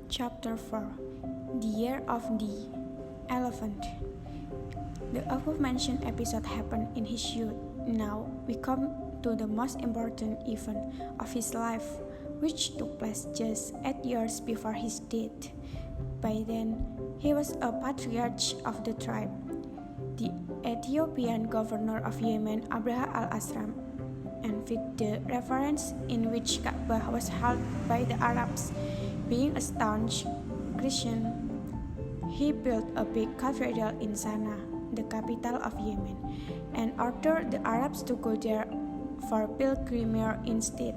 Chapter 4 The Year of the Elephant. The above-mentioned episode happened in his youth. Now we come to the most important event of his life, which took place just 8 years before his death. By then, he was a patriarch of the tribe. The Ethiopian governor of Yemen, Abraha al-Asram, and with the reference in which Ka'bah was held by the Arabs. Being a staunch Christian, he built a big cathedral in Sana'a, the capital of Yemen, and ordered the Arabs to go there for pilgrimage instead.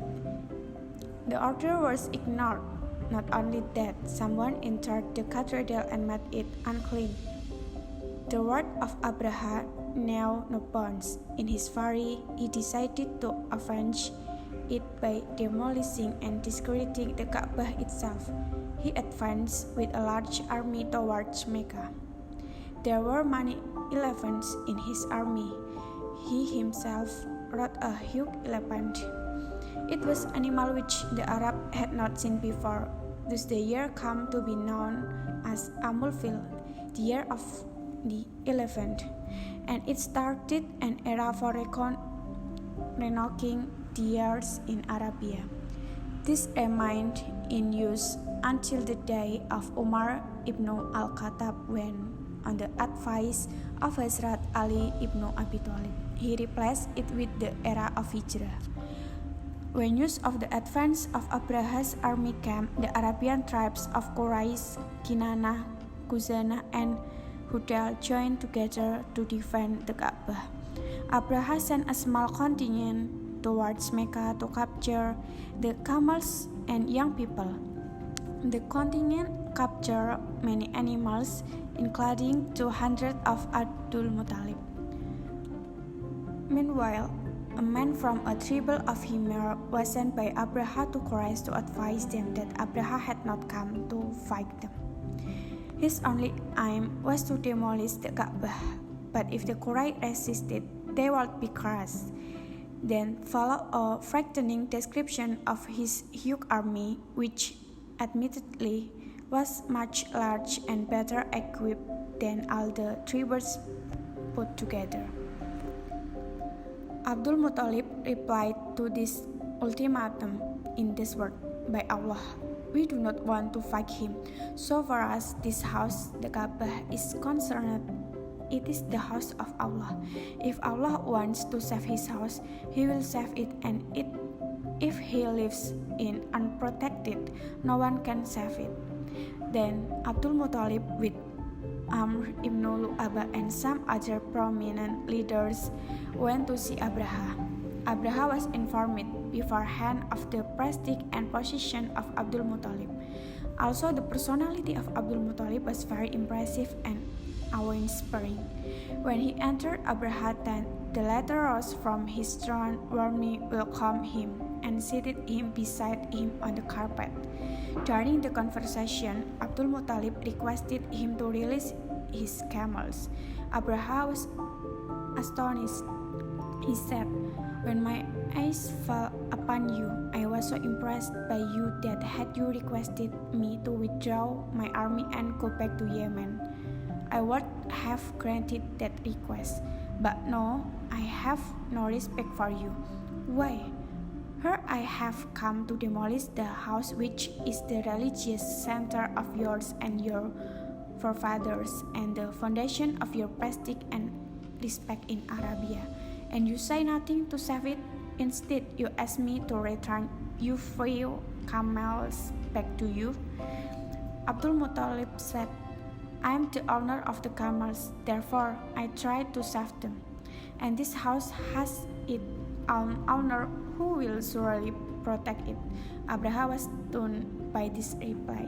The order was ignored. Not only that, someone entered the cathedral and made it unclean. The word of Abraha knew no bounds. In his fury, he decided to avenge it by demolishing and discrediting the Ka'bah itself. He advanced with a large army towards Mecca. There were many elephants in his army. He himself rode a huge elephant. It was an animal which the Arab had not seen before. Thus the year came to be known as Amulfil, the year of the elephant, and it started an era for recounting the years in Arabia. This remained in use until the day of Umar ibn al-Khattab when, on the advice of Hazrat Ali ibn Abi Thalib, he replaced it with the era of Hijrah. When news of the advance of Abraha's army came, the Arabian tribes of Quraysh, Kinana, Khuzana, and Hudal joined together to defend the Ka'bah. Abraha sent a small contingent towards Mecca to capture the camels and young people. The contingent captured many animals, including 200 of Abdul Muttalib. Meanwhile, a man from a tribe of Himyar was sent by Abraha to Quraysh to advise them that Abraha had not come to fight them. His only aim was to demolish the Ka'bah, but if the Quraysh resisted, they would be crushed. Then followed a frightening description of his huge army, which admittedly was much larger and better equipped than all the tribes put together. Abdul Muttalib replied to this ultimatum in this word, "By Allah, we do not want to fight him. So far as this house, the Ka'bah, is concerned, it is the house of Allah. If Allah wants to save his house, he will save it, and if he lives in unprotected, no one can save it." Then Abdul Muttalib with Amr ibn Lu'abah and some other prominent leaders went to see Abraha. Abraha was informed beforehand of the prestige and position of Abdul Muttalib. Also, the personality of Abdul Muttalib was very impressive and awe-inspiring. When he entered Abraha's tent, the latter rose from his throne, warmly welcomed him, and seated him beside him on the carpet. During the conversation, Abdul Muttalib requested him to release his camels. Abraha was astonished. He said, "When my eyes fell upon you, I was so impressed by you that had you requested me to withdraw my army and go back to Yemen, I would have granted that request. But no, I have no respect for you. Why? Here I have come to demolish the house which is the religious center of yours and your forefathers, and the foundation of your prestige and respect in Arabia. And you say nothing to save it. Instead, you ask me to return your few camels back to you." Abdul Muttalib said, "I am the owner of the camels, therefore I try to save them. And this house has its own owner who will surely protect it." Abraha was stunned by this reply.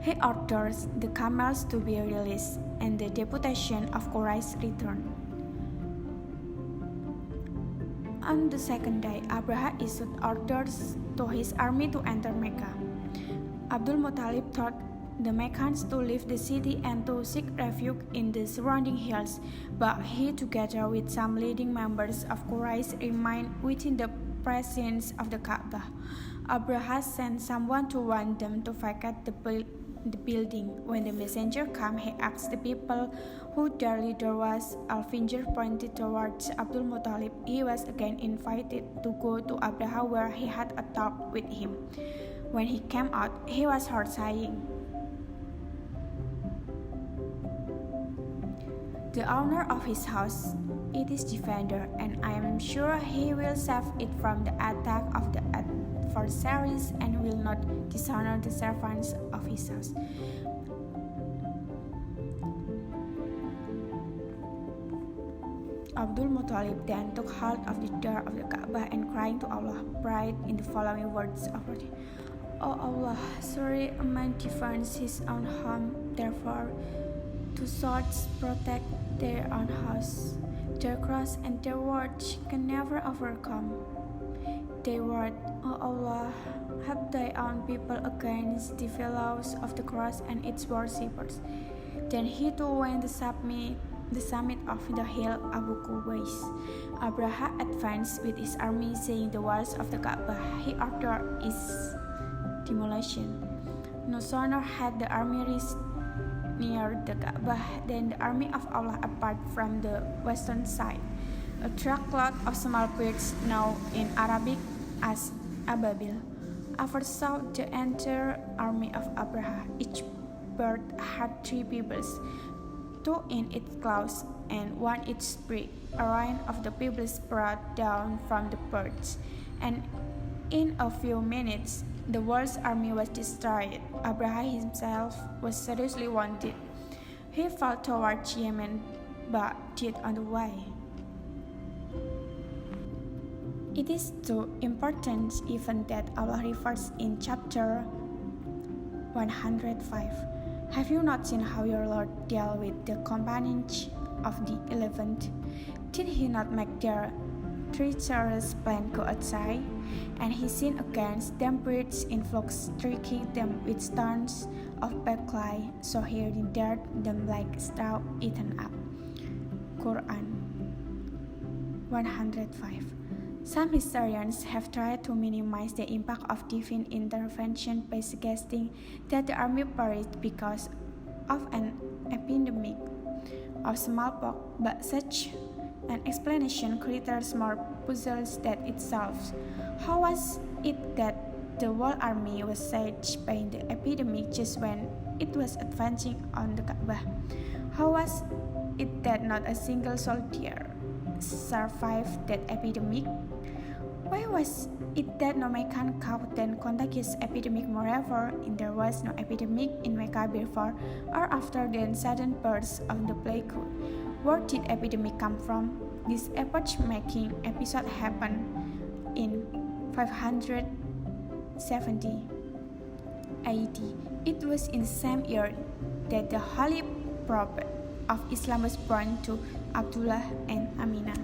He orders the camels to be released, and the deputation of Quraysh returned. On the second day, Abraha issued orders to his army to enter Mecca. Abdul Muttalib told the Meccans to leave the city and to seek refuge in the surrounding hills, but he, together with some leading members of Quraysh, remained within the presence of the Kaaba. Abraha sent someone to warn them to vacate the building. When the messenger came, he asked the people who their leader was. Al finger pointed towards Abdul Muttalib. He was again invited to go to Abraha where he had a talk with him. When he came out, he was heard saying, "The owner of his house, it is defender, and I am sure he will save it from the attack of the adversaries and will not dishonor the servants of his house." Abdul Muttalib then took hold of the door of the Kaaba and crying to Allah, prayed in the following words of prayer: "O Allah, sorry a man defends his own home, therefore two swords protect their own house. Their cross and their words can never overcome. They word, O Allah, help thy own people against the fellows of the cross and its worshippers." Then he too went the summit of the hill Abu Qubais. Abraha advanced with his army, seeing the walls of the Kaaba. He ordered its demolition. No sooner had the army reached near the Kaaba than the army of Allah apart from the western side. A truckload of small birds, known in Arabic as ababil, oversaw the entire army of Abraha. Each bird had 3 pebbles, 2 in its claws and 1 in its beak. A rain of the pebbles brought down from the birds, and in a few minutes the world's army was destroyed. Abraha himself was seriously wounded. He fell towards Yemen, but died on the way. It is two important events that Allah refers in chapter 105. Have you not seen how your Lord dealt with the companions of the 11th? Did he not make their treacherous plan go outside? And he sinned against them birds in flocks, striking them with stones of clay, so he rendered them like straw eaten up. Quran 105. Some historians have tried to minimize the impact of divine intervention by suggesting that the army perished because of an epidemic of smallpox, but such an explanation creates more puzzles than it solves. How was it that the whole army was saved by the epidemic just when it was advancing on the Kaaba? How was it that not a single soldier survived that epidemic? Why was it that no Meccan caught the contagious epidemic? Moreover, there was no epidemic in Mecca before or after the sudden burst of the plague. Where did epidemic come from? This epoch-making episode happened in 570 AD. It was in the same year that the Holy Prophet of Islam was born to Abdullah and Aminah.